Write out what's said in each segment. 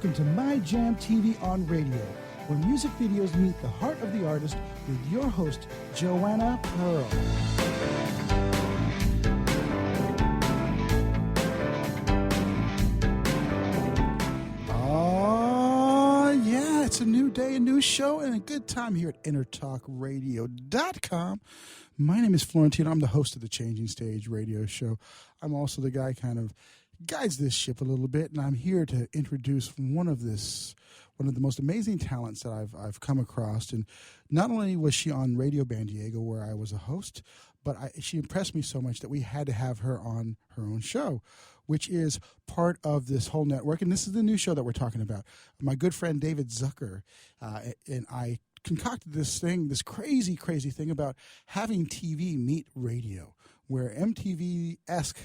Welcome to My Jam TV on Radio, where music videos meet the heart of the artist with your host, Joanna Pearl. Oh, yeah, it's a new day, a new show, and a good time here at InnerTalkRadio.com. My name is Florentino. I'm the host of the Changing Stage radio show. I'm also the guy kind of guides this ship a little bit, and I'm here to introduce one of the most amazing talents that I've come across. And not only was she on Radio Ban Diego, where I was a host, but she impressed me so much that we had to have her on her own show, which is part of this whole network. And this is the new show that we're talking about. My good friend David Zucker and I concocted this crazy thing about having TV meet radio, where MTV-esque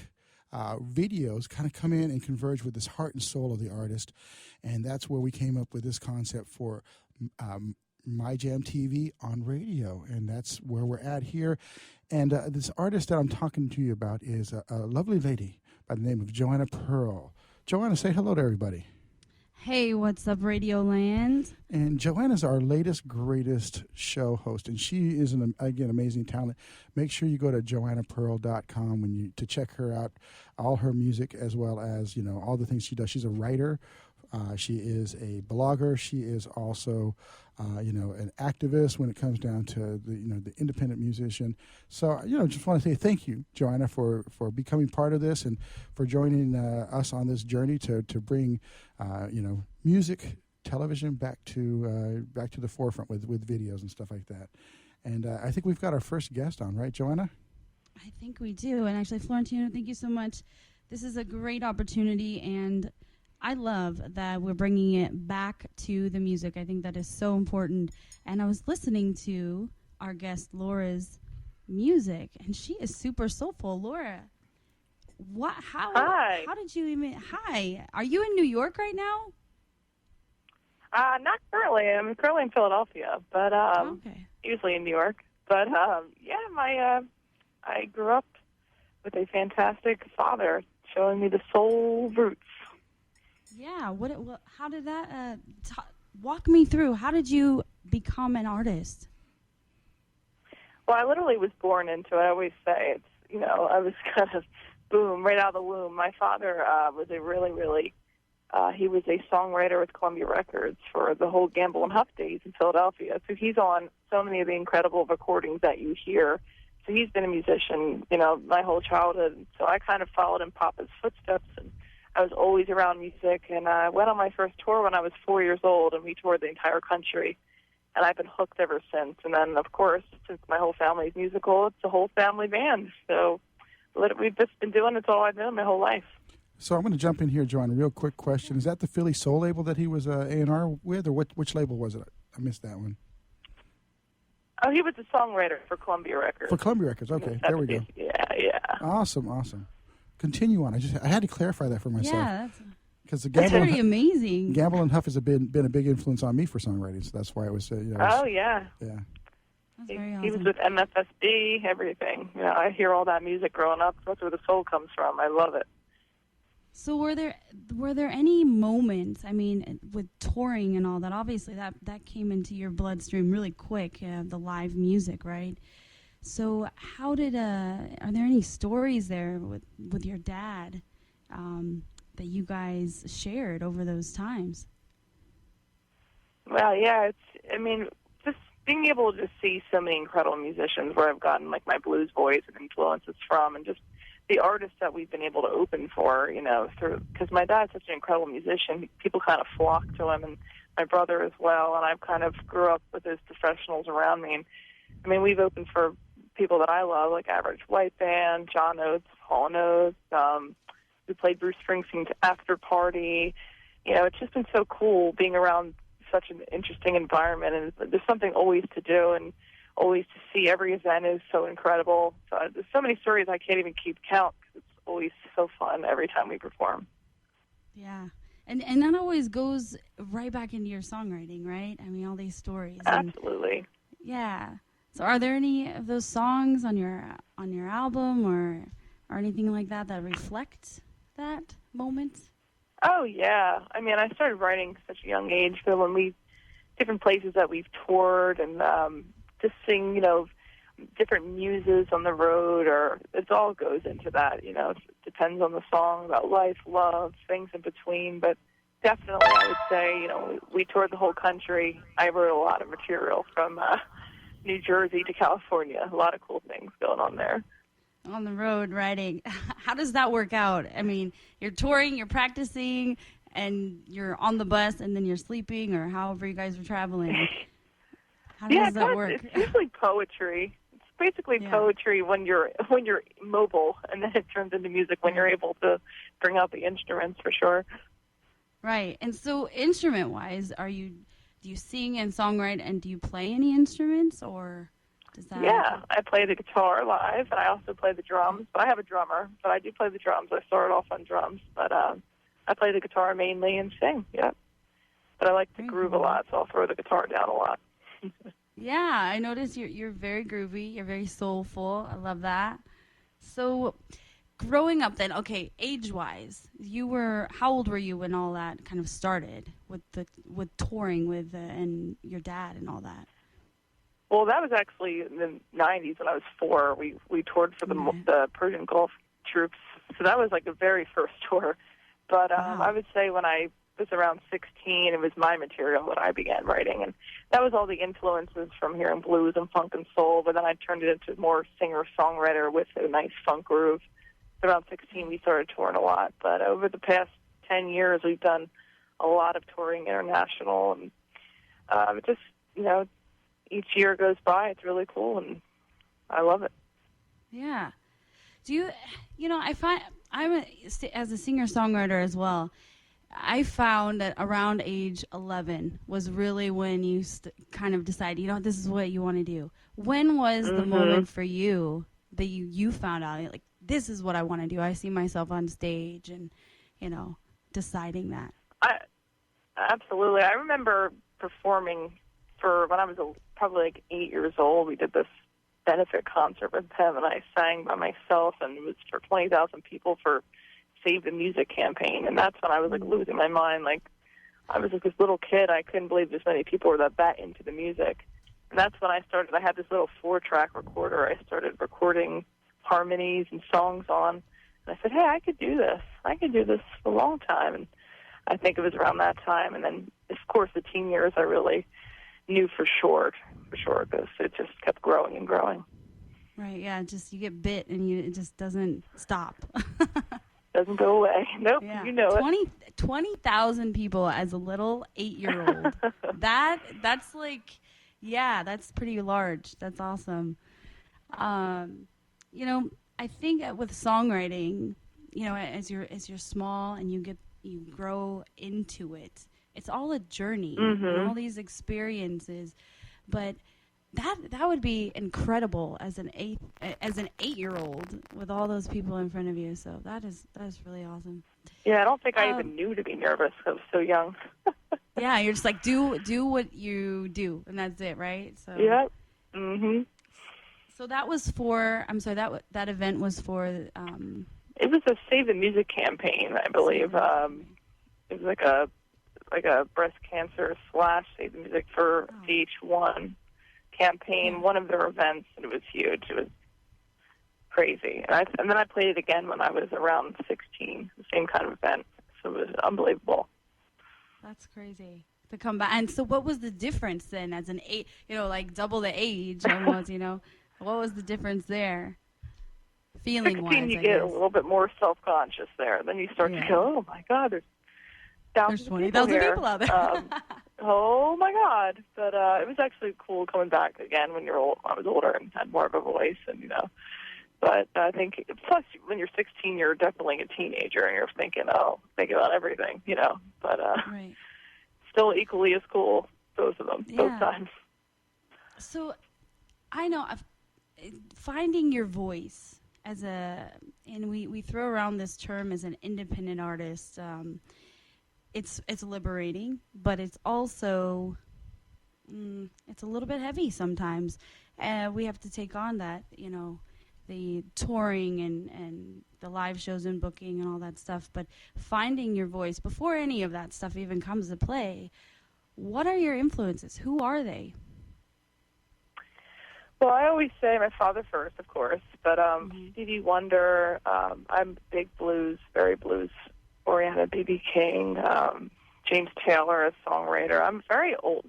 videos kind of come in and converge with this heart and soul of the artist. And that's where we came up with this concept for My Jam TV on radio. And that's where we're at here. And this artist that I'm talking to you about is a lovely lady by the name of Joanna Pearl. Joanna, say hello to everybody. Hey, what's up, Radio Land? And Joanna's our latest, greatest show host, and she is an amazing talent. Make sure you go to joannapearl.com to check her out, all her music, as well as all the things she does. She's a writer. She is a blogger. She is also, an activist when it comes down to the independent musician. So, just want to say thank you, Joanna, for becoming part of this and for joining us on this journey to bring, music, television back to the forefront with videos and stuff like that. And I think we've got our first guest on, right, Joanna? I think we do. And actually, Florentino, thank you so much. This is a great opportunity, and I love that we're bringing it back to the music. I think that is so important. And I was listening to our guest Laura's music, and she is super soulful. Laura, Hi. How did you even? Hi, are you in New York right now? Not currently. I'm currently in Philadelphia, but Okay. usually in New York. But I grew up with a fantastic father showing me the soul roots. Yeah. How did that? Walk me through. How did you become an artist? Well, I literally was born into it. I always say it's I was kind of boom right out of the womb. My father was a really he was a songwriter with Columbia Records for the whole Gamble and Huff days in Philadelphia. So he's on so many of the incredible recordings that you hear. So he's been a musician, my whole childhood. So I kind of followed in Papa's footsteps, and I was always around music. And I went on my first tour when I was 4 years old, and we toured the entire country. And I've been hooked ever since. And then, of course, since my whole family's musical, it's a whole family band. So we've just been doing it all I've done my whole life. So I'm going to jump in here, Joanna. Real quick question: is that the Philly Soul label that he was A&R with, or which label was it? I missed that one. Oh, he was a songwriter for Columbia Records. For Columbia Records, okay. There we go. Yeah. Awesome. Continue on. I had to clarify that for myself. Yeah, because that's pretty amazing. Gamble and Huff has been a big influence on me for songwriting, so that's why it was. Oh yeah. Yeah. That's very awesome. He was with MFSB, everything. I hear all that music growing up. That's where the soul comes from. I love it. So were there any moments, with touring and all that, obviously that came into your bloodstream really quick, the live music, right? So how did, are there any stories there with your dad that you guys shared over those times? Well, yeah, just being able to see so many incredible musicians where I've gotten like my blues voice and influences from, and just the artists that we've been able to open for, because my dad's such an incredible musician. People kind of flock to him, and my brother as well, and I've kind of grew up with those professionals around me. And, we've opened for people that I love, like Average White Band, John Oates, Hall Oates. We played Bruce Springsteen's After Party. It's just been so cool being around such an interesting environment, and there's something always to do, and always to see. Every event is so incredible. So there's so many stories I can't even keep count, because it's always so fun every time we perform. Yeah. And that always goes right back into your songwriting, right? All these stories. Absolutely. Yeah. So are there any of those songs on your album or anything like that reflect that moment? Oh, yeah. I mean, I started writing at such a young age, but different places that we've toured and just seeing, different muses on the road, or it all goes into that, It depends on the song, about life, love, things in between, but definitely I would say, we toured the whole country. I wrote a lot of material from New Jersey to California. A lot of cool things going on there. On the road writing. How does that work out? I mean, you're touring, you're practicing, and you're on the bus, and then you're sleeping, or however you guys are traveling. How does that work? It's usually poetry. It's basically poetry when you're mobile, and then it turns into music when you're able to bring out the instruments, for sure. Right. And so instrument-wise, do you sing and songwrite, and do you play any instruments, or does that... Yeah, I play the guitar live, and I also play the drums. But I have a drummer, but I do play the drums. I started off on drums, but I play the guitar mainly and sing, yeah. But I like to groove a lot, so I'll throw the guitar down a lot. Yeah, I noticed you're very groovy. You're very soulful. I love that. So growing up then, okay, age-wise, how old were you when all that kind of started with touring with and your dad and all that? Well, that was actually in the 90s when I was 4. We toured for the Persian Gulf troops, so that was like the very first tour. But Wow. I would say when I was around 16, it was my material that I began writing, and that was all the influences from hearing blues and funk and soul, but then I turned it into more singer-songwriter with a nice funk groove. So around 16, we started touring a lot, but over the past 10 years, we've done a lot of touring international, and just, each year goes by, it's really cool, and I love it. Yeah. Do you, I find, as a singer-songwriter as well, I found that around age 11 was really when you kind of decide, this is what you want to do. When was the moment for you that you found out, like, this is what I want to do? I see myself on stage and, deciding that. Absolutely. I remember performing when I was probably like 8 years old. We did this benefit concert with him, and I sang by myself, and it was for 20,000 people for Save the Music campaign, and that's when I was like losing my mind. Like, I was like this little kid. I couldn't believe this many people were that into the music, and that's when I started. I had this little 4-track recorder. I started recording harmonies and songs on, and I said, hey, I could do this. I could do this for a long time, and I think it was around that time. And then, of course, the teen years I really knew for sure, because it just kept growing and growing. Right, yeah, you get bit and it just doesn't stop. Doesn't go away. Nope, yeah. You know 20,000 people as a little 8-year-old. That's like, yeah, that's pretty large. That's awesome. I think with songwriting, as you're small and you grow into it, it's all a journey and all these experiences. But that would be incredible as an 8-year-old with all those people in front of you. So that is really awesome. Yeah, I don't think I even knew to be nervous because I was so young. Yeah, you're just like do what you do, and that's it, right? So yeah. So that was for. I'm sorry. That event was for. It was a Save the Music campaign, I believe. It was like a breast cancer / Save the Music for VH1 campaign, one of their events, and it was huge. It was crazy. And then I played it again when I was around 16, the same kind of event. So it was unbelievable. That's crazy to come back. And so what was the difference then as an 8, like double the age almost, What was the difference there? Feeling-wise, 16, you get a little bit more self-conscious there. Then you start to go, oh, my God, there's 20,000 people out there. Oh, my God. But it was actually cool coming back again when I was older and had more of a voice, and, But I think, plus, when you're 16, you're definitely a teenager, and you're thinking about everything, But right. Still equally as cool, both of them, both times. So I know finding your voice and we throw around this term as an independent artist. It's liberating, but it's also it's a little bit heavy sometimes. We have to take on that, the touring and the live shows and booking and all that stuff, but finding your voice before any of that stuff even comes to play, what are your influences? Who are they? Well, I always say my father first, of course, but Stevie Wonder, I'm big blues, very blues-oriented, B.B. King, James Taylor as songwriter. I'm very old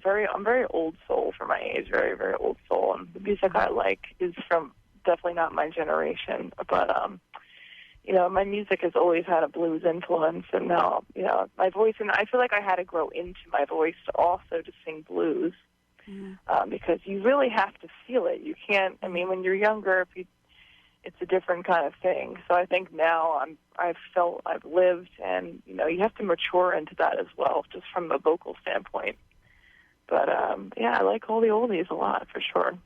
soul for my age, very, very old soul, and the music I like is from definitely not my generation, but my music has always had a blues influence, and now, my voice, and I feel like I had to grow into my voice also to sing blues. Because you really have to feel it. You can't. I mean, when you're younger, it's a different kind of thing. So I think now I've lived, and you have to mature into that as well, just from a vocal standpoint. But I like all the oldies a lot for sure.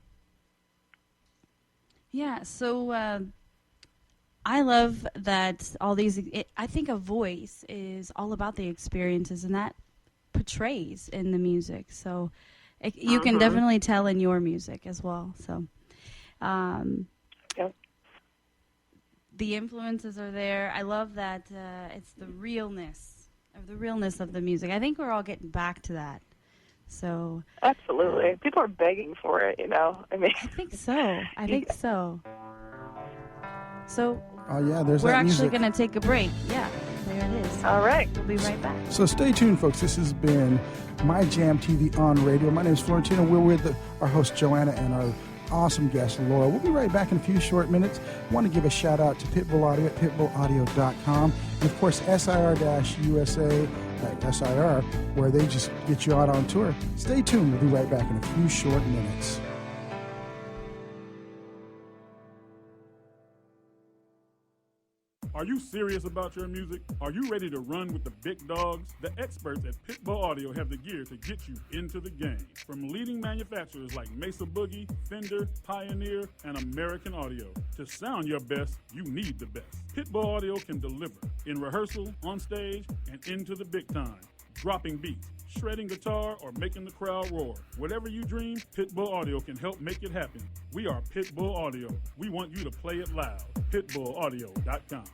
Yeah. So I love that all these. I think a voice is all about the experiences, and that portrays in the music. So. You can definitely tell in your music as well. So, yep. The influences are there. I love that it's the realness of the music. I think we're all getting back to that. So absolutely, people are begging for it. I mean, I think so. So, we're actually going to take a break. Yeah, there it is. All right, we'll be right back. So stay tuned, folks. This has been My Jam TV on radio. My name is Florentino. We're with our host Joanna and our awesome guest Laura. We'll be right back in a few short minutes. I want to give a shout out to Pitbull Audio at pitbullaudio.com, and of course SIR-USA SIR, where they just get you out on tour. Stay tuned. We'll be right back in a few short minutes. Are you serious about your music? Are you ready to run with the big dogs? The experts at Pitbull Audio have the gear to get you into the game. From leading manufacturers like Mesa Boogie, Fender, Pioneer, and American Audio. To sound your best, you need the best. Pitbull Audio can deliver in rehearsal, on stage, and into the big time. Dropping beats, shredding guitar, or making the crowd roar. Whatever you dream, Pitbull Audio can help make it happen. We are Pitbull Audio. We want you to play it loud. PitbullAudio.com.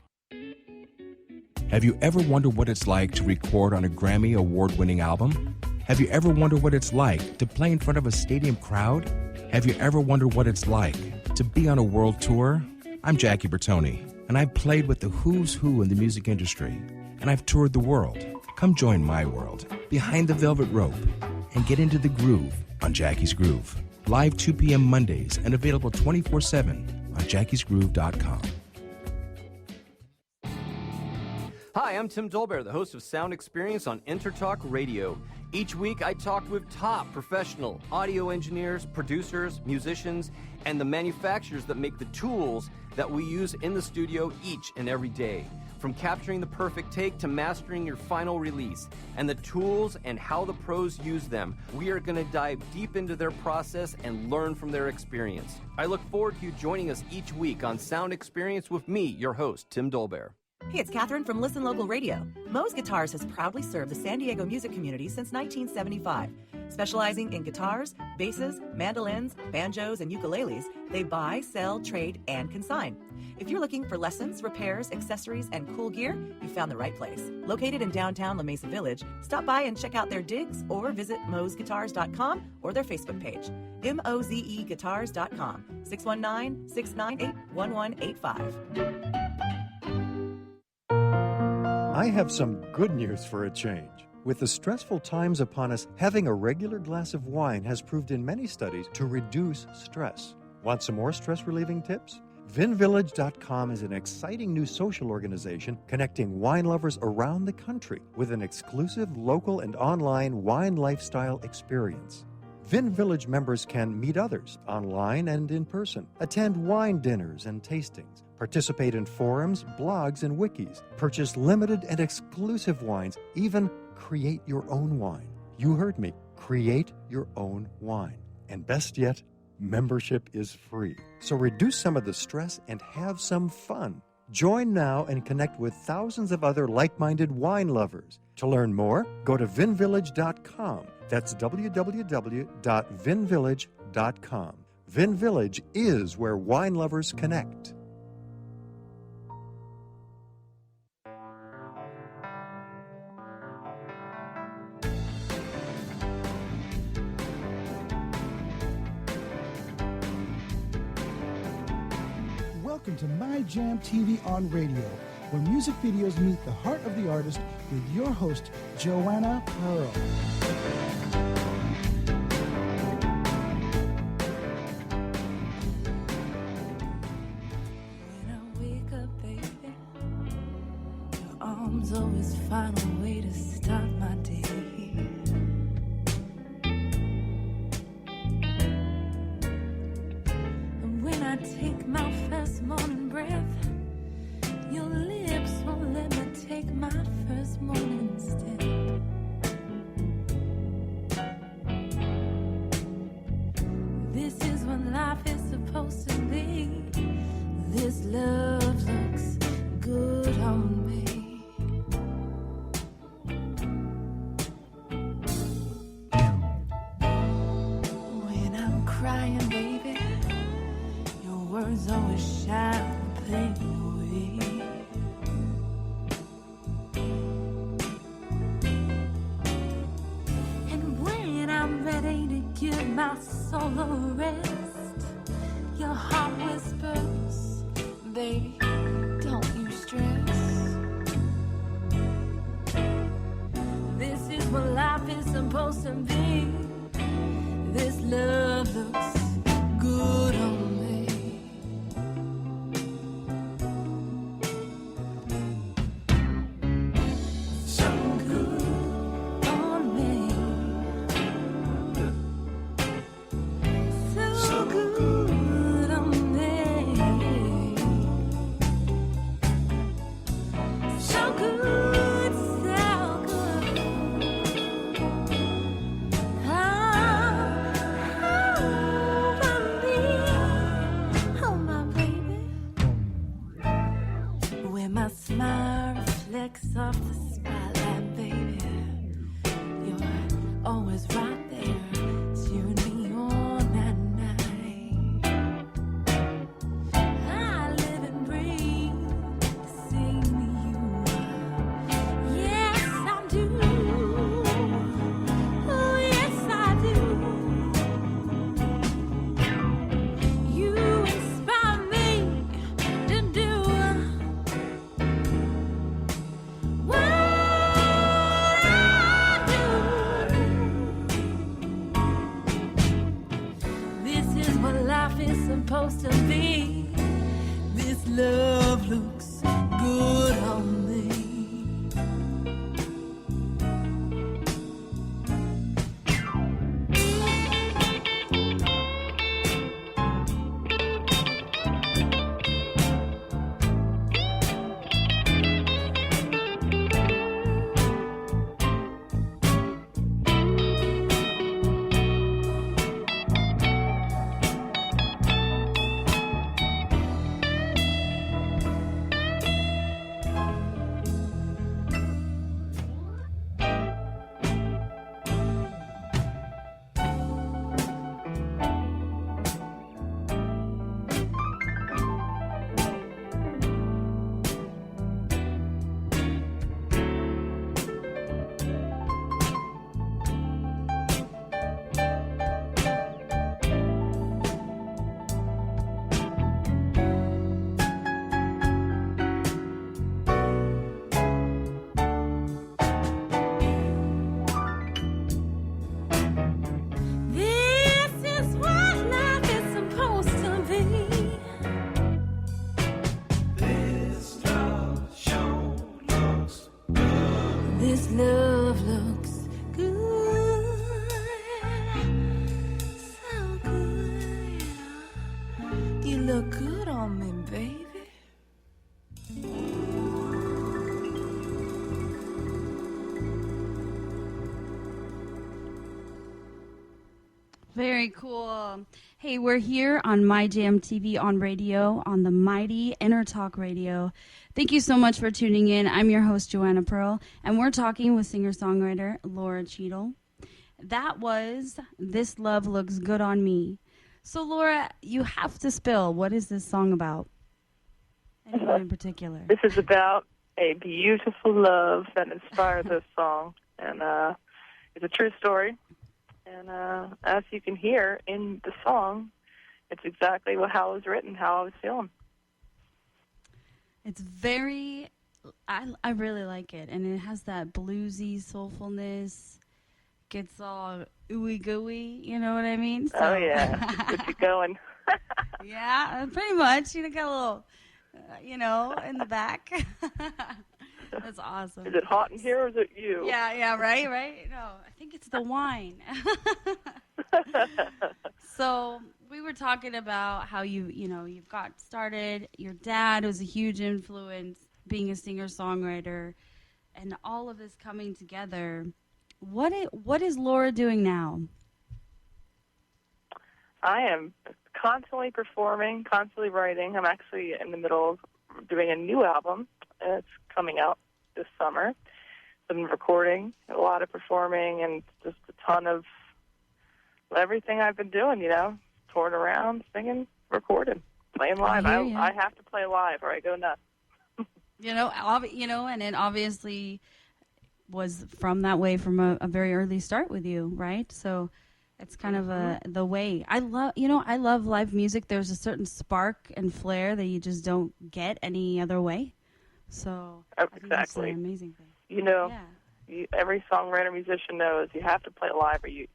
Have you ever wondered what it's like to record on a Grammy award-winning album? Have you ever wondered what it's like to play in front of a stadium crowd? Have you ever wondered what it's like to be on a world tour? I'm Jackie Bertoni, and I've played with the who's who in the music industry, and I've toured the world. Come join my world, behind the velvet rope, and get into the groove on Jackie's Groove. Live 2 p.m. Mondays and available 24/7 on jackiesgroove.com. Hi, I'm Tim Dolbear, the host of Sound Experience on Intertalk Radio. Each week, I talk with top professional audio engineers, producers, musicians, and the manufacturers that make the tools that we use in the studio each and every day. From capturing the perfect take to mastering your final release, and the tools and how the pros use them, we are going to dive deep into their process and learn from their experience. I look forward to you joining us each week on Sound Experience with me, your host, Tim Dolbear. Hey, it's Catherine from Listen Local Radio. Moe's Guitars has proudly served the San Diego music community since 1975. Specializing in guitars, basses, mandolins, banjos, and ukuleles, they buy, sell, trade, and consign. If you're looking for lessons, repairs, accessories, and cool gear, you found the right place. Located in downtown La Mesa Village, stop by and check out their digs or visit mozeguitars.com or their Facebook page. mozeguitars.com, 619-698-1185. I have some good news for a change. With the stressful times upon us, having a regular glass of wine has proved in many studies to reduce stress. Want some more stress-relieving tips? VinVillage.com is an exciting new social organization connecting wine lovers around the country with an exclusive local and online wine lifestyle experience. Vin Village members can meet others online and in person, attend wine dinners and tastings, participate in forums, blogs, and wikis, purchase limited and exclusive wines, even create your own wine. You heard me. Create your own wine. And best yet, membership is free. So reduce some of the stress and have some fun. Join now and connect with thousands of other like-minded wine lovers. To learn more, go to vinvillage.com. That's www.vinvillage.com. Vin Village is where wine lovers connect. Welcome to My Jam TV on Radio, where music videos meet the heart of the artist with your host, Joanna Pearl. When I wake up, baby, your arms always find a way to start my day. And when I take my first morning breath, your lips won't let me take my first morning step. This is what life is supposed to be. This love looks good on me. When I'm crying, baby, your words always shine the pain away. And when I'm ready to give my soul a rest, your heart whispers, baby, don't you stress. This is what life is supposed to be. This love looks good on me. So good on me. So good on me. So good, so good. Oh, my baby. When my smile reflects off the spotlight, baby, you're always right there, cheering me on at night. I live and breathe to sing to you. Yes, I do. Oh, yes, I do. You inspire me to do what I do. This is what life is supposed to be. This love looks good on me. This is what life is supposed to be. This love sure looks good. This love looks good. So good. You look good on me, baby. Very cool. Hey, we're here on My Jam TV on radio on the mighty Intertalk Radio. Thank you so much for tuning in. I'm your host, Joanna Pearl, and we're talking with singer-songwriter LAURA CHEADLE. That was This Love Looks Good on Me. So, Laura, you have to spill. What is this song about? Anyone in particular? This is about a beautiful love that inspired this song. And it's a true story. And as you can hear in the song, it's exactly how it was written, how I was feeling. It's very, I really like it. And it has that bluesy soulfulness. Gets all ooey gooey, you know what I mean? So, Oh, yeah. Get you going. Yeah, pretty much. You got a little, in the back. That's awesome. Is it hot in here or is it you? Yeah, right? No, I think it's the wine. So we were talking about how you've got started. Your dad was a huge influence, being a singer-songwriter, and all of this coming together. What is Laura doing now? I am constantly performing, constantly writing. I'm actually in the middle of doing a new album. It's coming out this summer. I've been recording, a lot of performing, and just a ton of everything I've been doing, touring around, singing, recording, playing live. I have to play live or I go nuts. And it obviously was from a very early start with you, right? So it's kind of the way. I love live music. There's a certain spark and flair that you just don't get any other way. So I think that's an amazing thing. Every songwriter, musician knows you have to play live or you're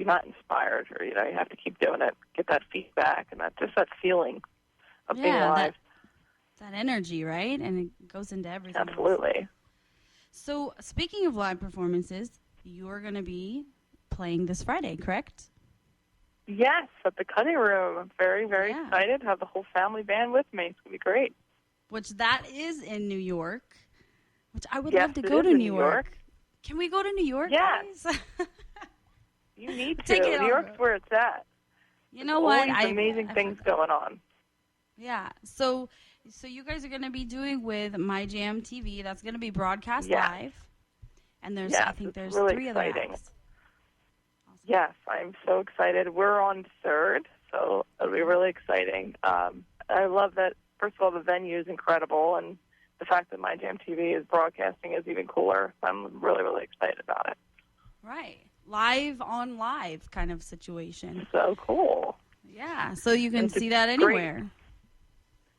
not inspired, or you have to keep doing it, get that feedback and that feeling of being live. That energy, right? And it goes into everything. Absolutely. Else. So, speaking of live performances, you're going to be playing this Friday, correct? Yes, at the Cutting Room. I'm very, very excited to have the whole family band with me. It's going to be great. Which that is in New York, which I would love to go to New York. Can we go to New York, guys? You need to. New York's where it's at. You know what? Amazing things going on. Yeah. So you guys are going to be doing with My Jam TV. That's going to be broadcast live. And I think there's really 3 exciting. other acts. Awesome. Yes, I'm so excited. We're on 3rd, so it'll be really exciting. I love that, first of all, the venue is incredible, and the fact that My Jam TV is broadcasting is even cooler. I'm really, really excited about it. Right. Live on live kind of situation. So cool. Yeah, so you can see that anywhere.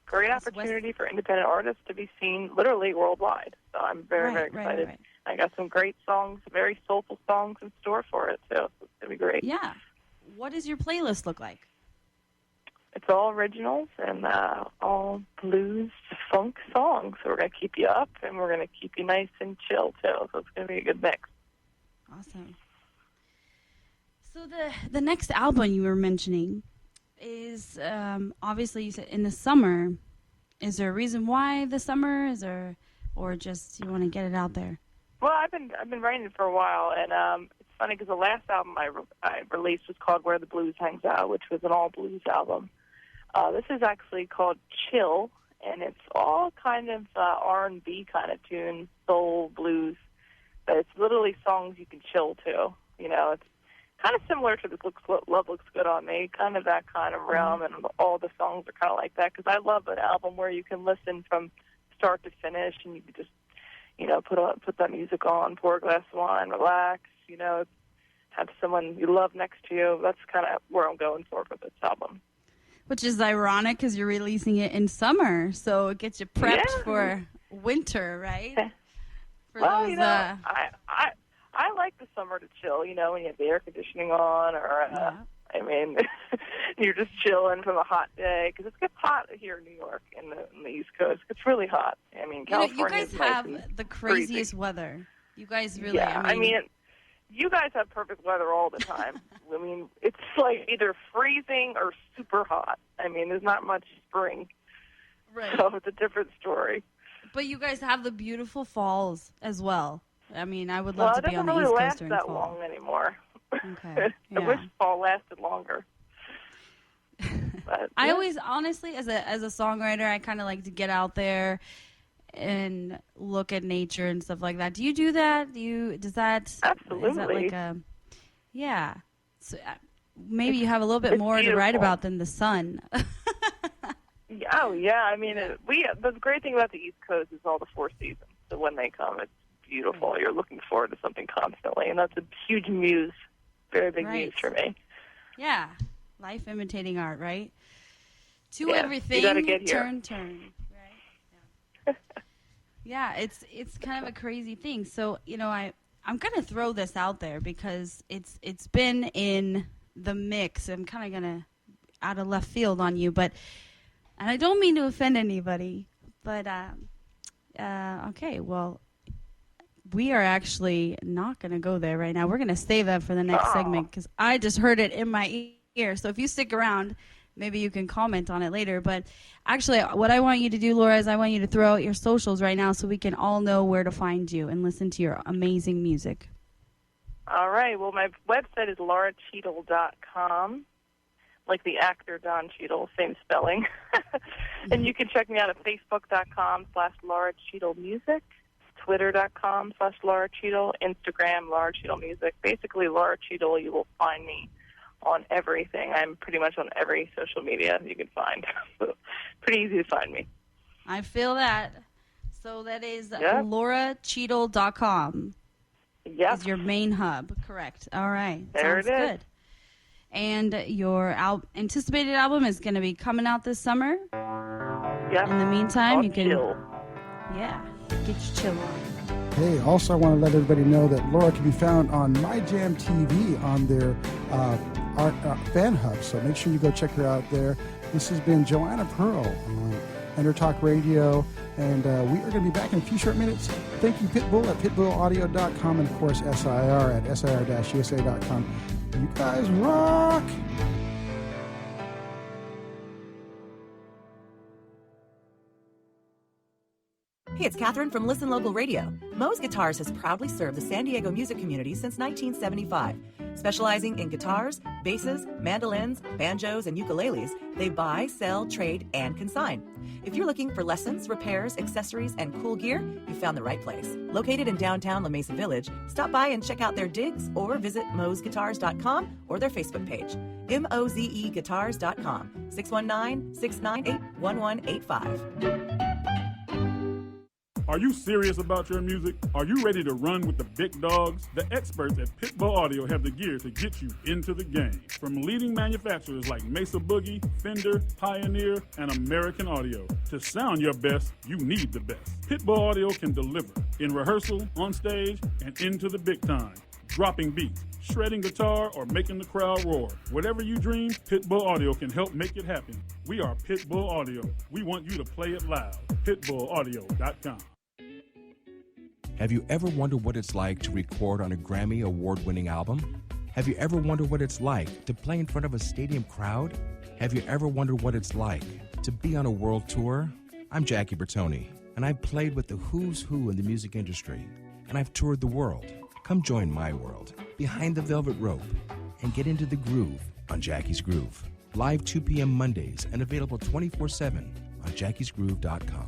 Great opportunity for independent artists to be seen literally worldwide. So I'm very, very excited. Right. I got some great songs, very soulful songs in store for it, so it's going to be great. Yeah. What does your playlist look like? It's all originals and all blues, funk songs. So we're going to keep you up, and we're going to keep you nice and chill, too. So it's going to be a good mix. Awesome. So the next album you were mentioning is obviously you said in the summer. Is there a reason why the summer? Or just you want to get it out there? Well, I've been writing it for a while, and it's funny because the last album I released was called Where the Blues Hangs Out, which was an all blues album. This is actually called Chill, and it's all kind of R&B kind of tunes, soul, blues, but it's literally songs you can chill to. It's kind of similar to Love Looks Good on Me, kind of that kind of realm, and all the songs are kind of like that, because I love an album where you can listen from start to finish, and you can just, put that music on, pour a glass of wine, relax, have someone you love next to you. That's kind of where I'm going for this album. Which is ironic because you're releasing it in summer, so it gets you prepped for winter, right? I like the summer to chill, when you have the air conditioning on, or, you're just chilling from a hot day, because it gets hot here in New York in the East Coast. It's really hot. California. You guys have the craziest weather. You guys really. Yeah, you guys have perfect weather all the time. It's like either freezing or super hot. There's not much spring. Right. So it's a different story. But you guys have the beautiful falls as well. I would love to be on the East Coast during fall. It doesn't really last that long anymore. Okay. I wish fall lasted longer. But, I always, honestly, as a songwriter, I kind of like to get out there and look at nature and stuff like that. Do you do that? Absolutely. Is that like a... Yeah. So, maybe you have a little bit more to write about than the sun. Oh, yeah. I mean, the great thing about the East Coast is all the 4 seasons. So when they come, it's beautiful. You're looking forward to something constantly, and that's a huge muse, very big muse for me. Yeah. Life imitating art, right? To Yeah, everything, you gotta get here. turn, right? Yeah. Yeah, it's kind of a crazy thing. So, I'm going to throw this out there because it's been in the mix. I'm kind of going to out of left field on you, and I don't mean to offend anybody, but okay, well, we are actually not going to go there right now. We're going to save that for the next segment because I just heard it in my ear. So if you stick around, maybe you can comment on it later. But actually, what I want you to do, Laura, is I want you to throw out your socials right now so we can all know where to find you and listen to your amazing music. All right. Well, my website is lauracheadle.com, like the actor Don Cheadle, same spelling. And you can check me out at facebook.com/Laura Cheadle Music, twitter.com/Laura Cheadle, Instagram, Laura Cheadle Music. Basically, Laura Cheadle, you will find me on everything. I'm pretty much on every social media you can find. So pretty easy to find me. I feel that. So that is lauracheadle.com. Yep. Is your main hub, correct. All right. There Sounds it is. good. And your anticipated album is going to be coming out this summer. Yep. In the meantime, you can chill. Yeah, get your chill on. Hey, also I want to let everybody know that Laura can be found on My Jam TV on their art fan hub, so make sure you go check her out there. This has been Joanna Pearl on EnterTalk Radio, and we are going to be back in a few short minutes. Thank you, Pitbull at pitbullaudio.com, and of course SIR at sir-usa.com. You guys rock! Hey, it's Catherine from Listen Local Radio. Moe's Guitars has proudly served the San Diego music community since 1975. Specializing in guitars, basses, mandolins, banjos, and ukuleles, they buy, sell, trade, and consign. If you're looking for lessons, repairs, accessories, and cool gear, you found the right place. Located in downtown La Mesa Village, stop by and check out their digs or visit mozguitars.com or their Facebook page. mozeguitars.com, 619-698-1185. Are you serious about your music? Are you ready to run with the big dogs? The experts at Pitbull Audio have the gear to get you into the game. From leading manufacturers like Mesa Boogie, Fender, Pioneer, and American Audio. To sound your best, you need the best. Pitbull Audio can deliver in rehearsal, on stage, and into the big time. Dropping beats, shredding guitar, or making the crowd roar. Whatever you dream, Pitbull Audio can help make it happen. We are Pitbull Audio. We want you to play it loud. PitbullAudio.com. Have you ever wondered what it's like to record on a Grammy award-winning album? Have you ever wondered what it's like to play in front of a stadium crowd? Have you ever wondered what it's like to be on a world tour? I'm Jackie Bertoni, and I've played with the who's who in the music industry, and I've toured the world. Come join my world, behind the velvet rope, and get into the groove on Jackie's Groove. Live 2 p.m. Mondays and available 24/7 on jackiesgroove.com.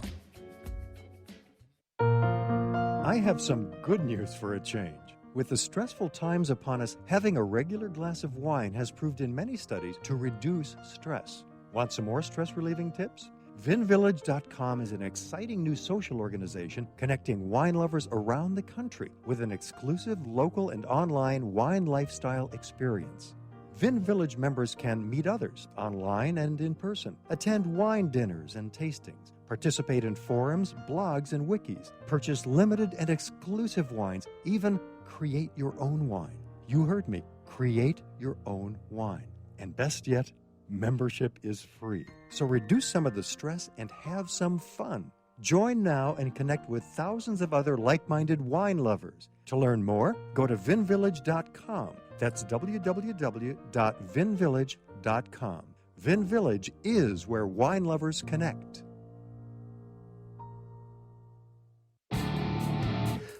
I have some good news for a change. With the stressful times upon us, having a regular glass of wine has proved in many studies to reduce stress. Want some more stress-relieving tips? VinVillage.com is an exciting new social organization connecting wine lovers around the country with an exclusive local and online wine lifestyle experience. Vin Village members can meet others online and in person, attend wine dinners and tastings, participate in forums, blogs, and wikis, purchase limited and exclusive wines, even create your own wine. You heard me. Create your own wine. And best yet, membership is free. So reduce some of the stress and have some fun. Join now and connect with thousands of other like-minded wine lovers. To learn more, go to vinvillage.com. That's www.vinvillage.com. Vin Village is where wine lovers connect.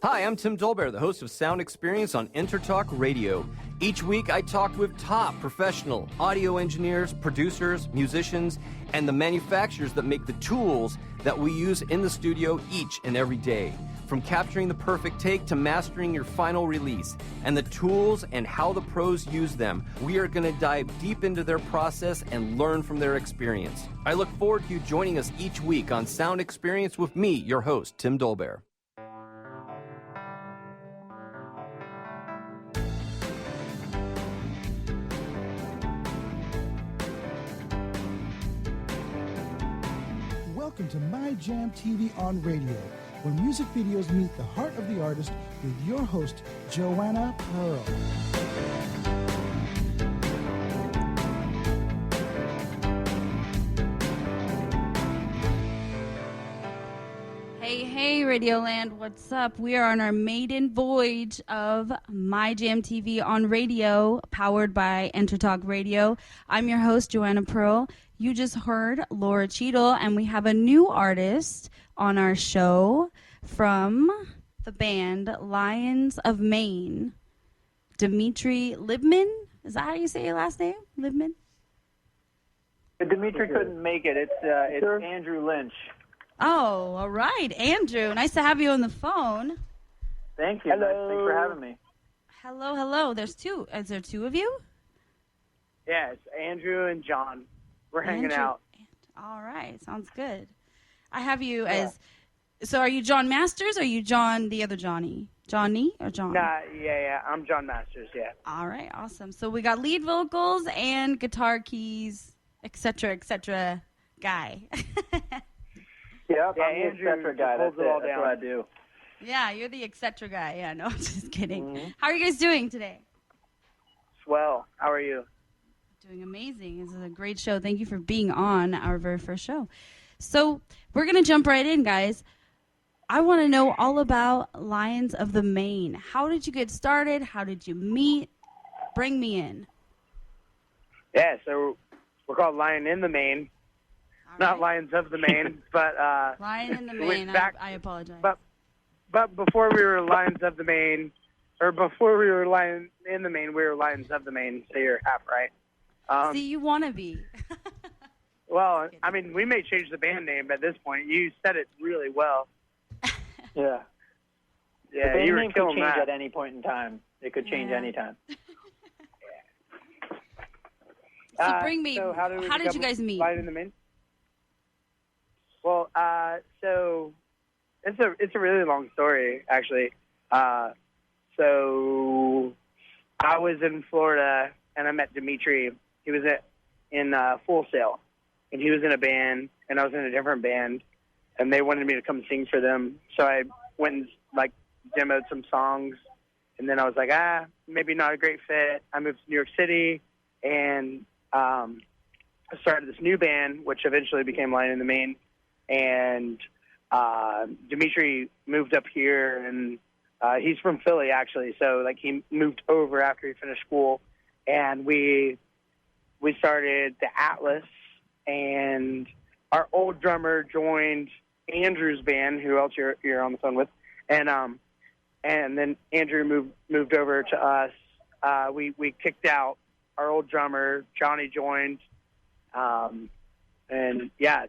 Hi, I'm Tim Dolbear, the host of Sound Experience on EnterTalk Radio. Each week, I talk with top professional audio engineers, producers, musicians, and the manufacturers that make the tools that we use in the studio each and every day. from capturing the perfect take to mastering your final release, and the tools and how the pros use them. We are going to dive deep into their process and learn from their experience. I look forward to you joining us each week on Sound Experience with me, your host, Tim Dolbear. Welcome to My Jam TV on radio, where music videos meet the heart of the artist with your host, Joanna Pearl. Hey, Radioland, what's up? We are on our maiden voyage of My Jam TV on radio, powered by EnterTalk Radio. I'm your host, Joanna Pearl. You just heard Laura Cheadle, and we have a new artist on our show from the band Lions of Maine, Dmitry Libman. Is that how you say your last name, Libman? Dmitry couldn't make it. It's Sure. Andrew Lynch. Oh, all right. Andrew, nice to have you on the phone. Thank you. Hello. Thanks for having me. Hello. There's two. Is there two of you? Yeah, it's Andrew and John. We're hanging Andrew. out. All right. Sounds good. I have you as... So are you Jon Masters or are you John, the other Johnny? Johnny or John? Nah, yeah. I'm Jon Masters, yeah. All right. Awesome. So we got lead vocals and guitar keys, etc., guy. Yep, Yeah, I'm the Andrew etc. guy. just holds That's it all That's down. what I do. Yeah, you're the etc. guy. Yeah, no, I'm just kidding. Mm-hmm. How are you guys doing today? Swell. How are you? Doing amazing. This is a great show. Thank you for being on our very first show. So we're going to jump right in, guys. I want to know all about Lions of the Maine. How did you get started? How did you meet? Bring me in. Yeah, so we're called Lion in the Maine. All Not right. Lions of the Maine, but Lion in the went Maine. back- I apologize. but before we were Lions of the Maine, or before we were Lion in the Maine, we were Lions of the Maine, so you're half right. See, you want to be. Well, I mean, we may change the band name at this point. You said it really well. Yeah. Yeah, the band you were name could killing change that. at any point in time. It could change Yeah. anytime. So bring me. So how did you become guys meet? Lion in the Maine? Well, so it's a really long story, actually. So I was in Florida and I met Dmitry. He was in Full Sail, and he was in a band, and I was in a different band, and they wanted me to come sing for them. So I went and demoed some songs, and then I was like, maybe not a great fit. I moved to New York City, and I started this new band, which eventually became Lion in the Maine. And Dmitry moved up here, and he's from Philly, actually. So, he moved over after he finished school, and we started the Atlas, and our old drummer joined Andrew's band, who else you're on the phone with, and then Andrew moved over to us. We kicked out our old drummer. Johnny joined, and yeah,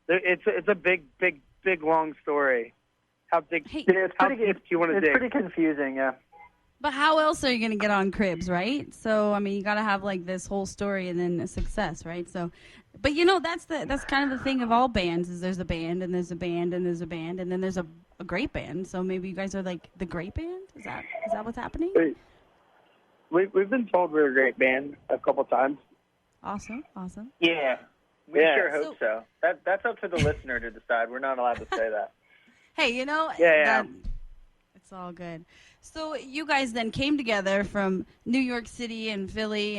it's a big long story. How big? Hey, It's how pretty, deep do you want to it's dig? pretty confusing, yeah. But how else are you going to get on Cribs, right? So, I mean, you got to have this whole story and then a success, right? So, but that's kind of the thing of all bands is there's a band and there's a band and there's a band and then there's a great band. So maybe you guys are the great band? Is that what's happening? We've been told we're a great band a couple times. Awesome. Yeah. We Yeah. sure hope so. That's up to the listener to decide. We're not allowed to say that. Hey, Yeah. It's all good. So you guys then came together from New York City and Philly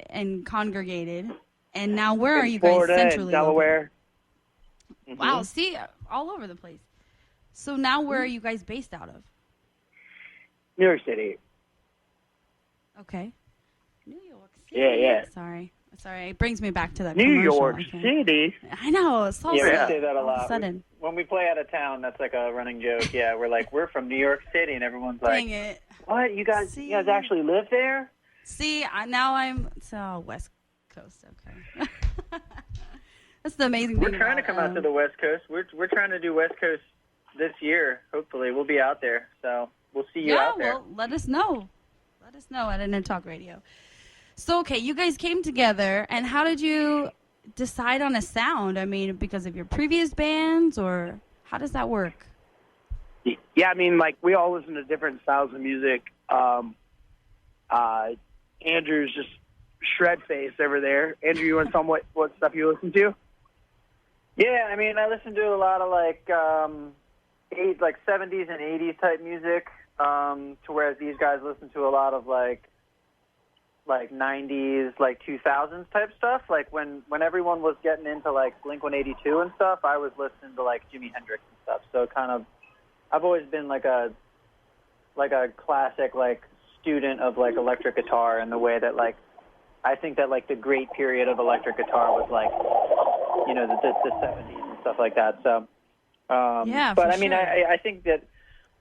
and congregated, and now where are you guys Florida centrally? and Delaware. located? Wow, see, all over the place. So now where are you guys based out of? New York City. Okay. New York City. Yeah. Sorry, it brings me back to that New commercial, York I think. City. I know. It's all Yeah, we sudden. say that a All of lot. sudden. When we play out of town, that's like a running joke. Yeah, we're like, we're from New York City, and everyone's like, Dang it. what? You guys actually live there? See, now I'm West Coast. Okay. That's the amazing thing. We're trying to come out to the West Coast. We're trying to do West Coast this year. Hopefully, we'll be out there. So we'll see you out there. Well, let us know. Let us know at Inner Talk Radio. So, okay, you guys came together, and how did you decide on a sound? I mean, because of your previous bands, or how does that work? Yeah, I mean, like, we all listen to different styles of music. Andrew's just shred face over there. Andrew, you want to tell them what stuff you listen to? Yeah, I mean, I listen to a lot of like 70s and 80s type music. To whereas these guys listen to a lot of like 90s, like 2000s type stuff. Like when everyone was getting into like Blink-182 and stuff, I was listening to like Jimi Hendrix and stuff. So kind of, I've always been like a classic like student of like electric guitar, in the way that like I think that like the great period of electric guitar was like, you know, the 70s and stuff like that. So yeah, but for I mean, sure. I think that,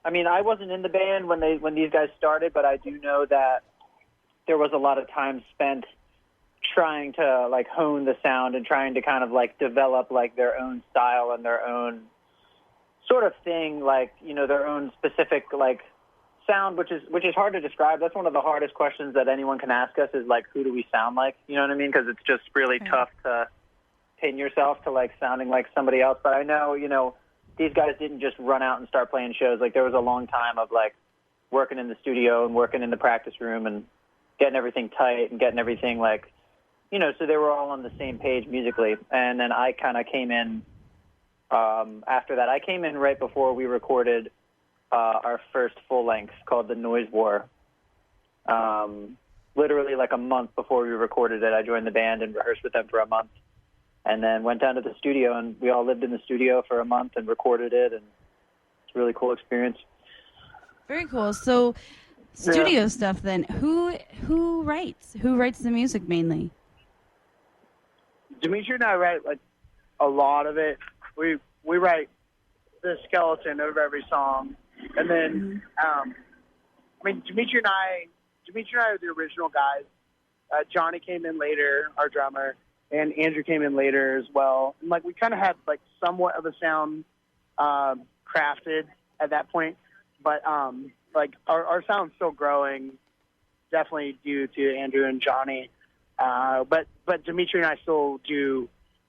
I mean, I wasn't in the band when these guys started, but I do know that there was a lot of time spent trying to like hone the sound and trying to kind of like develop like their own style and their own sort of thing, like, you know, their own specific like sound, which is hard to describe. That's one of the hardest questions that anyone can ask us, is like, who do we sound like? You know what I mean? Because it's just really tough to pin yourself to like sounding like somebody else. But I know, you know, these guys didn't just run out and start playing shows. Like, there was a long time of like working in the studio and working in the practice room and getting everything tight and getting everything like, you know, so they were all on the same page musically. And then I kind of came in after that. I came in right before we recorded our first full length called The Noise War. Literally like a month before we recorded it, I joined the band and rehearsed with them for a month, and then went down to the studio, and we all lived in the studio for a month and recorded it, and it's a really cool experience. Very cool. So, studio stuff then. Who writes? Who writes the music mainly? Dmitry and I write like a lot of it. We write the skeleton of every song, and then I mean, Dmitry and I are the original guys. Johnny came in later, our drummer, and Andrew came in later as well. And like, we kind of had like somewhat of a sound crafted at that point, but like our sound's still growing, definitely due to Andrew and Johnny. But Dmitry and I still do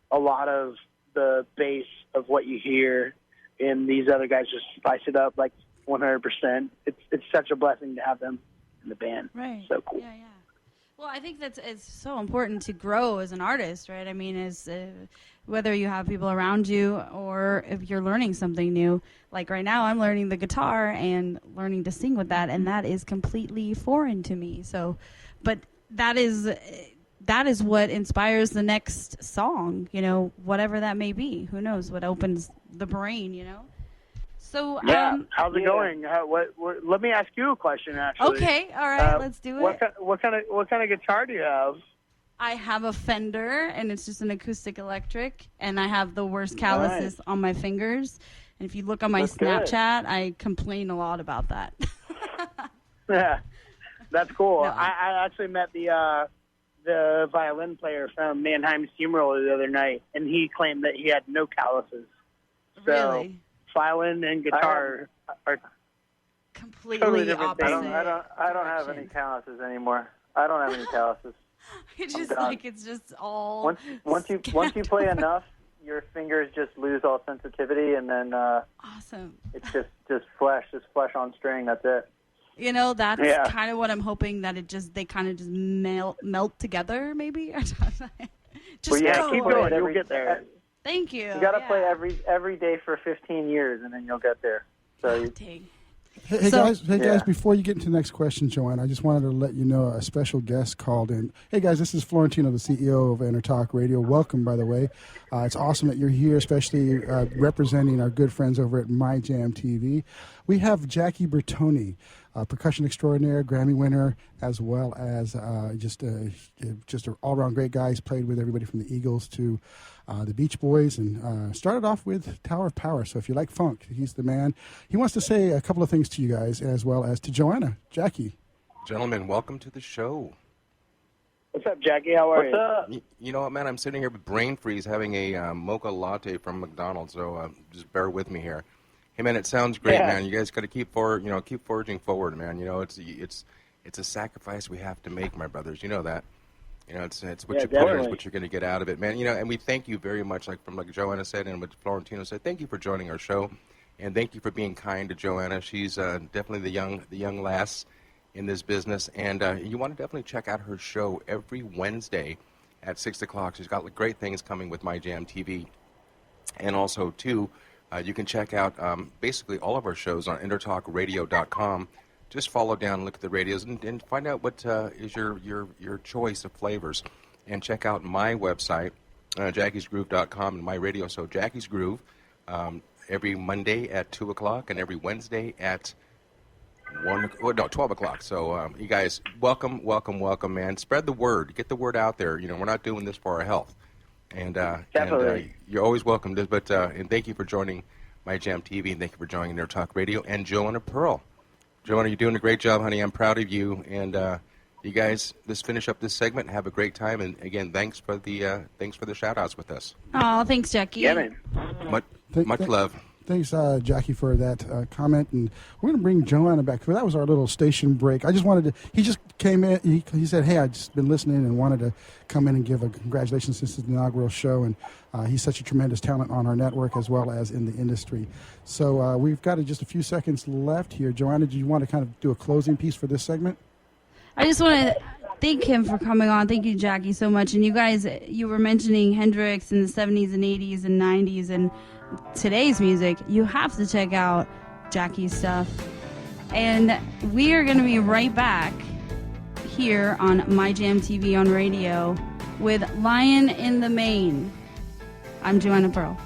a lot of the bass of what you hear, and these other guys just spice it up like 100%. It's such a blessing to have them in the band. Right. So cool. Yeah. Well, I think it's so important to grow as an artist, right? I mean, as whether you have people around you or if you're learning something new. Like right now, I'm learning the guitar and learning to sing with that, and that is completely foreign to me. So, but that is what inspires the next song, you know, whatever that may be. Who knows what opens the brain, you know? So how's it going? What, let me ask you a question, actually. Okay, all right, let's do it. What kind of guitar do you have? I have a Fender, and it's just an acoustic electric, and I have the worst calluses on my fingers. And if you look on my Snapchat, I complain a lot about that. Yeah, that's cool. No. I actually met the violin player from Mannheim Steamroller the other night, and he claimed that he had no calluses. So, Really? Violin and guitar are completely totally different opposite. things. I don't have any calluses anymore. I don't have any calluses. It's just like it's just all once you play enough, your fingers just lose all sensitivity, and then awesome. It's just flesh on string. That's it. You know, that's kind of what I'm hoping, that they kind of just melt together, maybe. Just keep going. You'll get there. Thank you. You got to play every day for 15 years, and then you'll get there. So Hey guys, before you get into the next question, Joanne, I just wanted to let you know a special guest called in. Hey guys, this is Florentino, the CEO of Inner Talk Radio. Welcome, by the way. It's awesome that you're here, especially representing our good friends over at My Jam TV. We have Jackie Bertoni, percussion extraordinaire, Grammy winner, as well as just an all-around great guy. He's played with everybody from the Eagles to the Beach Boys, and started off with Tower of Power. So if you like funk, he's the man. He wants to say a couple of things to you guys, as well as to Joanna. Jackie. Gentlemen, welcome to the show. What's up, Jackie? How are you? What's up? You know what, man? I'm sitting here with brain freeze having a mocha latte from McDonald's, so just bear with me here. Hey man, it sounds great, Yeah. man. You guys got to keep forging forward, man. It's a sacrifice we have to make, my brothers. You know that. It's what Yeah, you put in is definitely. what you're going to get out of it, man. And we thank you very much, like Joanna said and what Florentino said. Thank you for joining our show, and thank you for being kind to Joanna. She's definitely the young lass in this business, and you want to definitely check out her show every Wednesday at 6 o'clock. She's got great things coming with My Jam TV, and also too. You can check out basically all of our shows on intertalkradio.com. Just follow down, look at the radios, and find out what is your choice of flavors. And check out my website, jackiesgroove.com, and my radio show, Jackie's Groove, every Monday at 2 o'clock and every Wednesday at 12 o'clock. So you guys, welcome, man. Spread the word. Get the word out there. We're not doing this for our health. And Definitely. You're always welcome to, and thank you for joining My Jam TV, and thank you for joining Nerd Talk Radio, and Joanna Pearl. Joanna, you're doing a great job, honey. I'm proud of you, and you guys, let's finish up this segment and have a great time. And again, thanks for the shout outs with us. Oh, thanks, Jackie. Yeah, man. Much love. Thanks, Jackie, for that comment. And we're going to bring Joanna back. That was our little station break. I just wanted to, he just came in. He said, hey, I've just been listening and wanted to come in and give a congratulations since his inaugural show. And he's such a tremendous talent on our network as well as in the industry. So we've got just a few seconds left here. Joanna, do you want to kind of do a closing piece for this segment? I just want to thank him for coming on. Thank you, Jackie, so much. And you guys, you were mentioning Hendrix in the 70s and 80s and 90s and today's music. You have to check out Jackie's stuff. And we are going to be right back here on My Jam TV on radio with Lion in the Main. I'm Joanna Pearl.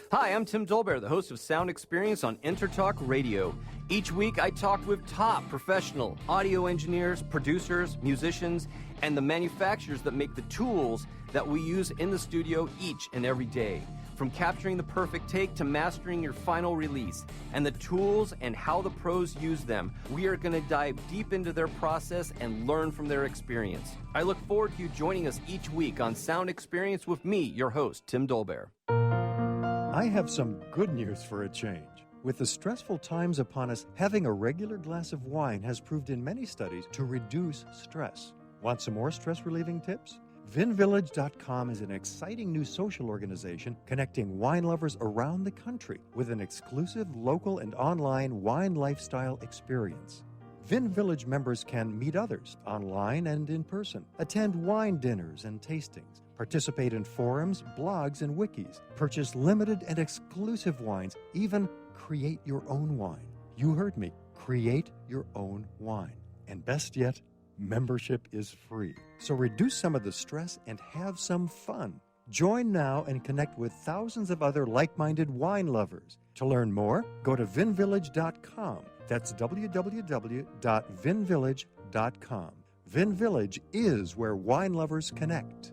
Hi, I'm Tim Dolbear, the host of Sound Experience on Intertalk Radio. Each week, I talk with top professional audio engineers, producers, musicians, and the manufacturers that make the tools that we use in the studio each and every day. From capturing the perfect take to mastering your final release, and the tools and how the pros use them, we are going to dive deep into their process and learn from their experience. I look forward to you joining us each week on Sound Experience with me, your host, Tim Dolbear. I have some good news for a change. With the stressful times upon us, having a regular glass of wine has proved in many studies to reduce stress. Want some more stress-relieving tips? VinVillage.com is an exciting new social organization connecting wine lovers around the country with an exclusive local and online wine lifestyle experience. Vin Village members can meet others online and in person, attend wine dinners and tastings, participate in forums, blogs, and wikis, purchase limited and exclusive wines, even create your own wine. You heard me. Create your own wine. And best yet, membership is free. So reduce some of the stress and have some fun. Join now and connect with thousands of other like-minded wine lovers. To learn more, go to vinvillage.com. That's www.vinvillage.com. Vin Village is where wine lovers connect.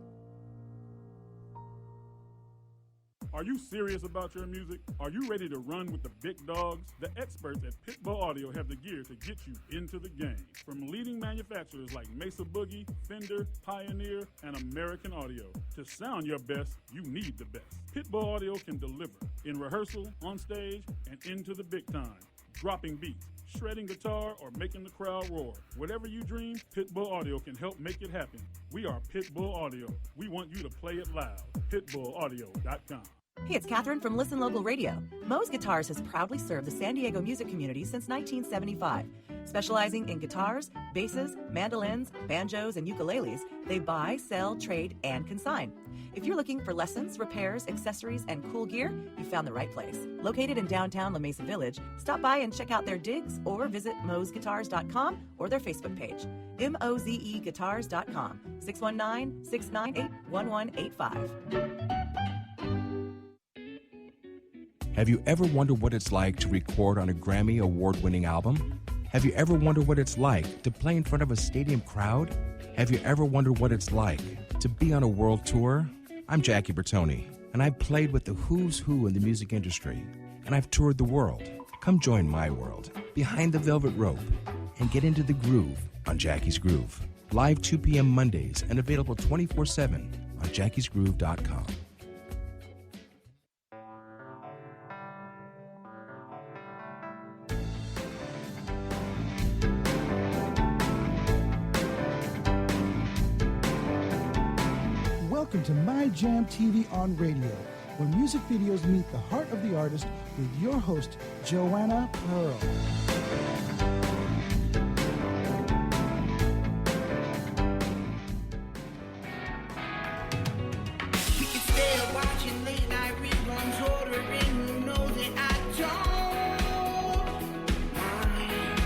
Are you serious about your music? Are you ready to run with the big dogs? The experts at Pitbull Audio have the gear to get you into the game. From leading manufacturers like Mesa Boogie, Fender, Pioneer, and American Audio. To sound your best, you need the best. Pitbull Audio can deliver in rehearsal, on stage, and into the big time. Dropping beats, shredding guitar, or making the crowd roar. Whatever you dream, Pitbull Audio can help make it happen. We are Pitbull Audio. We want you to play it loud. PitbullAudio.com. Hey, it's Catherine from Listen Local Radio. Moe's Guitars has proudly served the San Diego music community since 1975. Specializing in guitars, basses, mandolins, banjos, and ukuleles, they buy, sell, trade, and consign. If you're looking for lessons, repairs, accessories, and cool gear, you found the right place. Located in downtown La Mesa Village, stop by and check out their digs or visit moesguitars.com or their Facebook page, mozeguitars.com, 619-698-1185. Have you ever wondered what it's like to record on a Grammy award-winning album? Have you ever wondered what it's like to play in front of a stadium crowd? Have you ever wondered what it's like to be on a world tour? I'm Jackie Bertoni. and I've played with the who's who in the music industry, and I've toured the world. Come join my world, Behind the Velvet Rope, and get into the groove on Jackie's Groove. Live 2 p.m. Mondays and available 24/7 on jackiesgroove.com. Welcome to My Jam TV on Radio, where music videos meet the heart of the artist with your host, Joanna Pearl. We can stay up watching late night reruns, ordering, you know that I don't mind.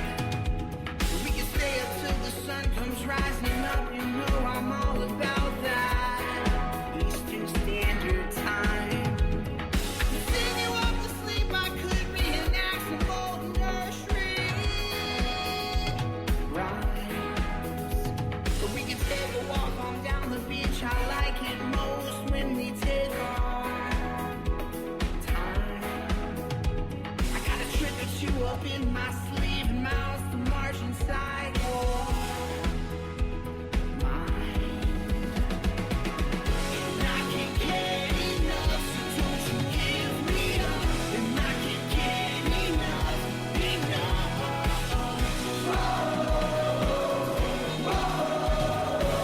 We can stay up till the sun comes rising up, you know I'm all about that Eastern Standard Time. Sing you off to sleep, I could reenact some old nursery rhymes. But we can take a walk on down the beach, I like it most when we take our time. I got a trick or two up in my sleeve and miles to march inside your mind. And I can't get enough, so don't you give me up. And I can't get enough, enough.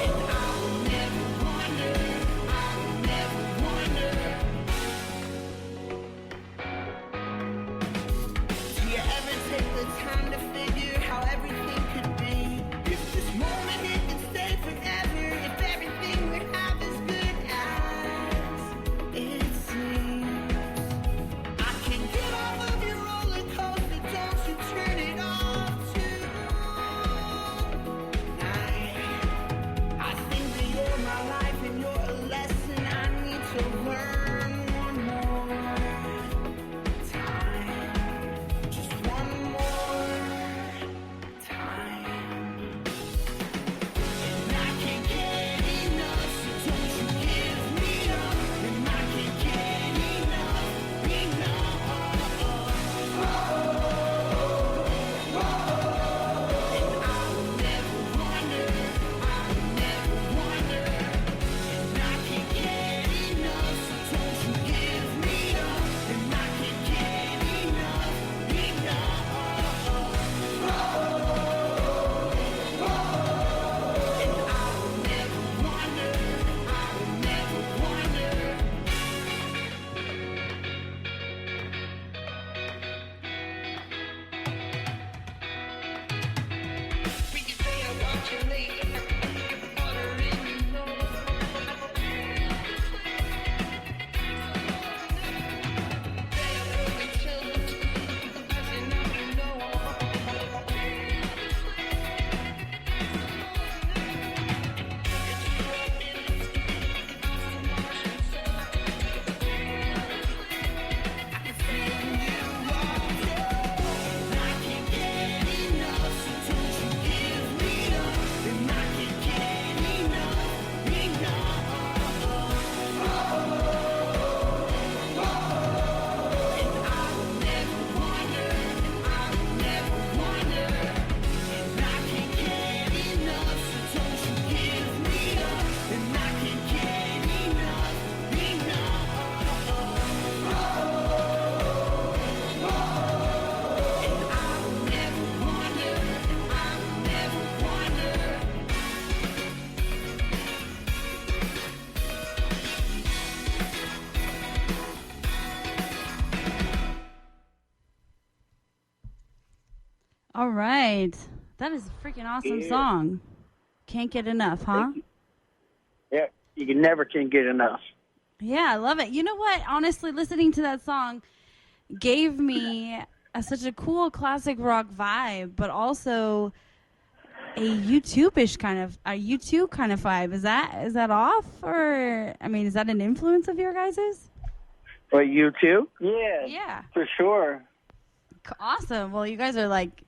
And I will never wonder, I will never wonder. Do you ever take the time to figure how everything could be? If this moment it can stay forever, if everything we have is good as it seems. I can get off of your roller coaster, don't you turn it off tonight. I think that you're my life and you're a lesson I need to learn one more time. Just one more time. And I can't get enough, so don't you give me up. And I can't get enough, enough. And I will never wonder, I will never wonder. And I can't get enough, so don't you give me up. And I can't get enough, enough. And I will never wonder, I will never wonder. We can stay up watching late night, ordering, you know. Stay up early till passing up, you know. I can feel you all day. I can't get enough, so don't you give me up. And I can't get enough, enough. And I will never wonder, I will never wonder. And I can't get enough, so don't you give me up. And I can't get enough, enough. And I will never wonder, I will never wonder. All right. That is a freaking awesome song. Can't get enough, huh? Yeah, you never can get enough. Yeah, I love it. You know what? Honestly, listening to that song gave me such a cool classic rock vibe, but also a U2-ish kind of vibe. Is that off, or I mean, is that an influence of your guys's? But you too? Yeah. Yeah. For sure. Awesome. Well, you guys are like,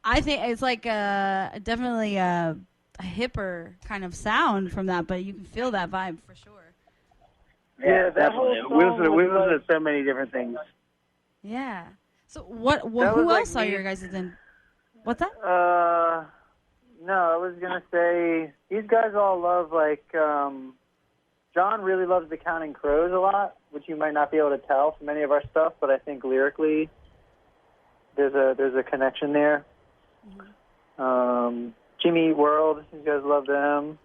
I think it's like definitely a hipper kind of sound from that, but you can feel that vibe for sure. Yeah, that whole definitely. We song was listened to so many different things. Yeah. So what That who was like else are me- your guys in? What's that? No, I was gonna say these guys all love John really loves the Counting Crows a lot, which you might not be able to tell from any of our stuff, but I think lyrically there's a connection there. Jimmy Eat World, you guys love them.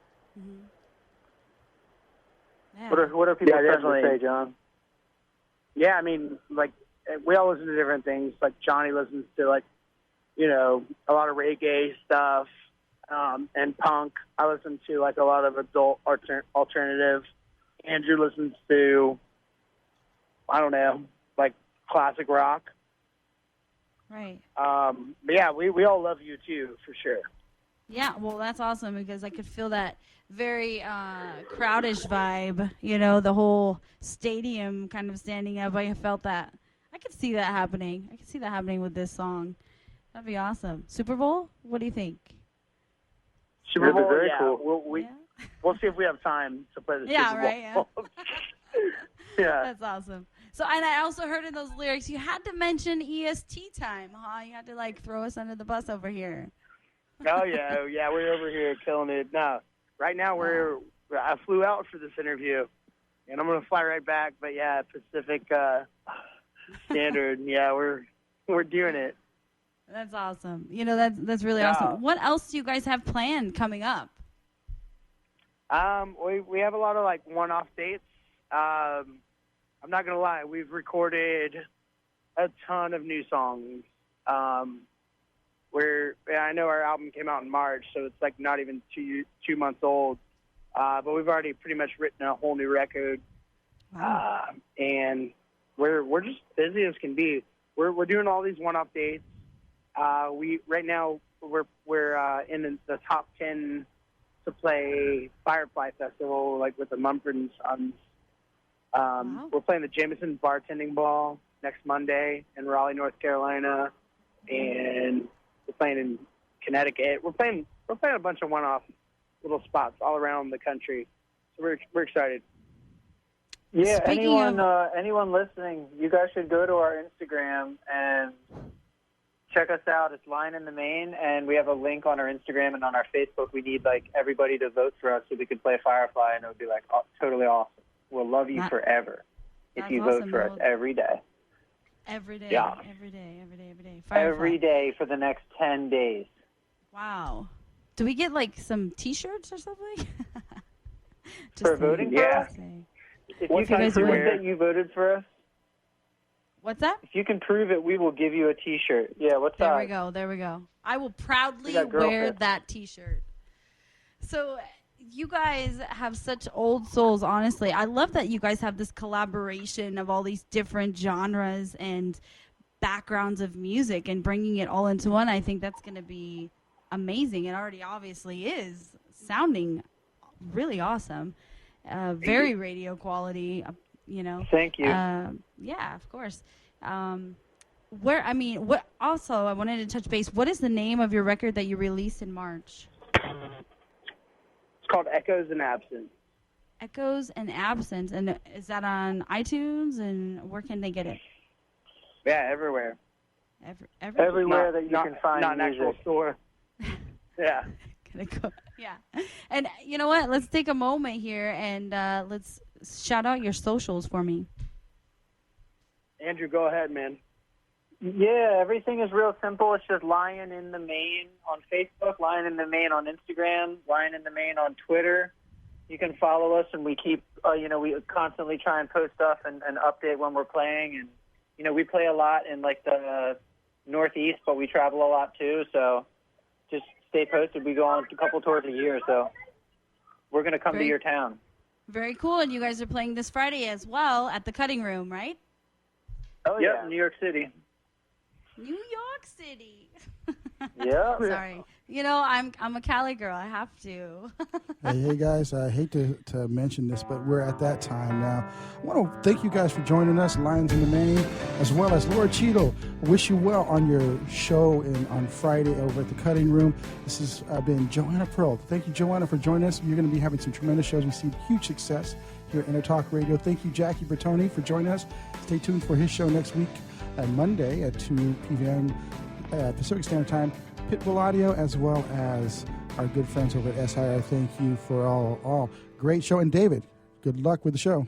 Yeah. What are people starting definitely. to say, John? Yeah, I mean, like, we all listen to different things. Like, Johnny listens to, like, you know, a lot of reggae stuff and punk. I listen to, like, a lot of adult alternative. Andrew listens to, I don't know, like, classic rock. Right. But, yeah, we all love you, too, for sure. Yeah, well, that's awesome because I could feel that very crowdish vibe, you know, the whole stadium kind of standing up. I felt that. I could see that happening. I could see that happening with this song. That'd be awesome. Super Bowl? What do you think? Super Bowl, very yeah. cool. We'll see if we have time to play the Yeah, Super right, Bowl. Yeah. That's awesome. So, and I also heard in those lyrics, you had to mention EST time, huh? You had to, like, throw us under the bus over here. Oh, yeah, we're over here killing it. No, right now I flew out for this interview, and I'm going to fly right back. But, yeah, Pacific Standard, yeah, we're doing it. That's awesome. You know, that's really Yeah. awesome. What else do you guys have planned coming up? We have a lot of, like, one-off dates. I'm not going to lie. We've recorded a ton of new songs. I know our album came out in March, so it's, like, not even two months old. But we've already pretty much written a whole new record. Wow. And we're just busy as can be. We're doing all these one-off dates. Right now we're in the top 10 to play Firefly Festival, like with the Mumford & Sons. We're playing the Jameson Bartending Ball next Monday in Raleigh, North Carolina, and we're playing in Connecticut. We're playing a bunch of one-off little spots all around the country. So we're excited. Yeah, Speaking anyone listening, you guys should go to our Instagram and check us out. It's Line in the Main, and we have a link on our Instagram and on our Facebook. We need, like, everybody to vote for us so we could play Firefly, and it would be, like, totally awesome. We'll love you forever if that's you vote awesome. for us every day. Every day. Yeah. Every day. Every day for the next 10 days. Wow. Do we get, like, some T-shirts or something? For voting for us? If you can prove that you voted for us, What's that? if you can prove it, we will give you a T-shirt. Yeah, what's There that? we go. I will proudly We got girl wear fits. that T-shirt. So you guys have such old souls, honestly. I love that you guys have this collaboration of all these different genres and backgrounds of music and bringing it all into one. I think that's going to be amazing. It already obviously is sounding really awesome. Very radio quality, you know. Thank you. Yeah, of course. What also, I wanted to touch base. What is the name of your record that you released in March? It's called Echoes and Absence. Echoes and Absence. And is that on iTunes? And where can they get it? Yeah, everywhere. Everywhere that you can find not an music. actual store. Yeah. Yeah. And you know what? Let's take a moment here and let's shout out your socials for me. Andrew, go ahead, man. Yeah, everything is real simple. It's just Lion in the Main on Facebook, Lion in the Main on Instagram, Lion in the Main on Twitter. You can follow us, and we keep, we constantly try and post stuff and update when we're playing. And, we play a lot in, like, the Northeast, but we travel a lot, too. So just stay posted. We go on a couple tours a year, so we're going to come to your town. Very cool. And you guys are playing this Friday as well at the Cutting Room, right? Oh, yeah, New York City. New York City. Yeah. Sorry. I'm a Cali girl. I have to. Hey guys, I hate to mention this, but we're at that time now. I want to thank you guys for joining us, Lions in the Main, as well as Laura Cheadle. Wish you well on your show on Friday over at the Cutting Room. This has been Joanna Pearl. Thank you, Joanna, for joining us. You're going to be having some tremendous shows. We see huge success here at Intertalk Radio. Thank you, Jackie Bertoni, for joining us. Stay tuned for his show next week on Monday at 2 p.m. Pacific Standard Time. Pitbull Audio, as well as our good friends over at SIR. Thank you for all. Great show. And David, good luck with the show.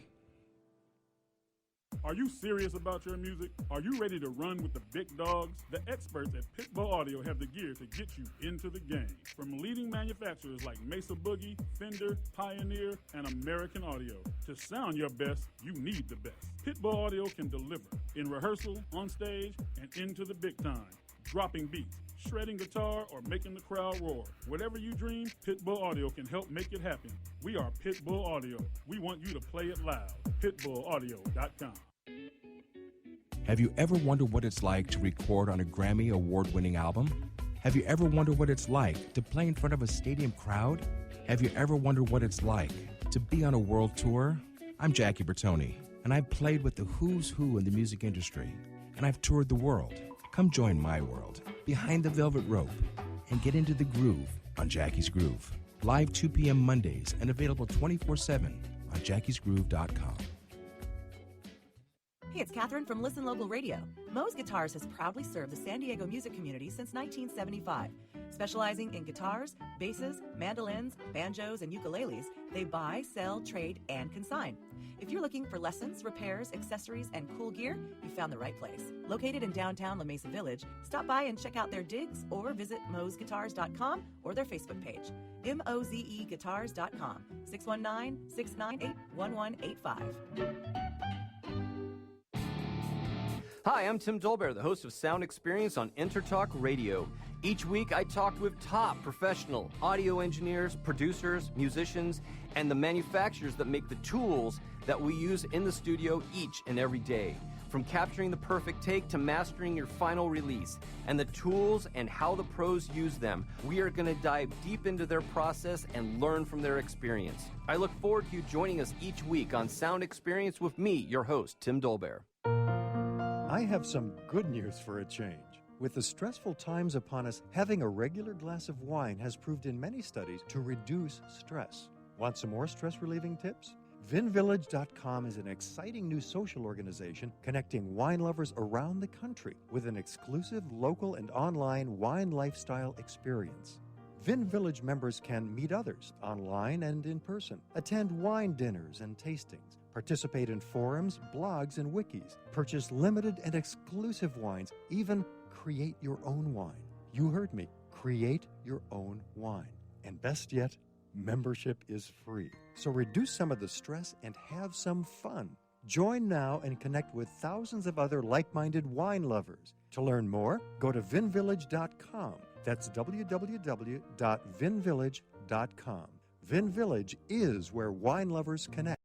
Are you serious about your music? Are you ready to run with the big dogs? The experts at Pitbull Audio have the gear to get you into the game. From leading manufacturers like Mesa Boogie, Fender, Pioneer, and American Audio. To sound your best, you need the best. Pitbull Audio can deliver in rehearsal, on stage, and into the big time. Dropping beats, shredding guitar, or making the crowd roar. Whatever you dream, Pitbull Audio can help make it happen. We are Pitbull Audio. We want you to play it loud. PitbullAudio.com. Have you ever wondered what it's like to record on a Grammy award-winning album? Have you ever wondered what it's like to play in front of a stadium crowd? Have you ever wondered what it's like to be on a world tour? I'm Jackie Bertoni, and I've played with the who's who in the music industry, and I've toured the world. Come join my world, behind the velvet rope, and get into the groove on Jackie's Groove. Live 2 p.m. Mondays and available 24/7 on jackiesgroove.com. Hey, it's Catherine from Listen Local Radio. Moe's Guitars has proudly served the San Diego music community since 1975. Specializing in guitars, basses, mandolins, banjos, and ukuleles, they buy, sell, trade, and consign. If you're looking for lessons, repairs, accessories, and cool gear, you found the right place. Located in downtown La Mesa Village, stop by and check out their digs or visit mozguitars.com or their Facebook page. mozeguitars.com, 619-698-1185. Hi, I'm Tim Dolbear, the host of Sound Experience on Intertalk Radio. Each week, I talk with top professional audio engineers, producers, musicians, and the manufacturers that make the tools that we use in the studio each and every day. From capturing the perfect take to mastering your final release, and the tools and how the pros use them, we are going to dive deep into their process and learn from their experience. I look forward to you joining us each week on Sound Experience with me, your host, Tim Dolbear. I have some good news for a change. With the stressful times upon us, having a regular glass of wine has proved in many studies to reduce stress. Want some more stress-relieving tips? VinVillage.com is an exciting new social organization connecting wine lovers around the country with an exclusive local and online wine lifestyle experience. Vin Village members can meet others online and in person, attend wine dinners and tastings, participate in forums, blogs, and wikis, purchase limited and exclusive wines, even create your own wine. You heard me. Create your own wine. And best yet, membership is free. So reduce some of the stress and have some fun. Join now and connect with thousands of other like-minded wine lovers. To learn more, go to vinvillage.com. That's www.vinvillage.com. Vin Village is where wine lovers connect.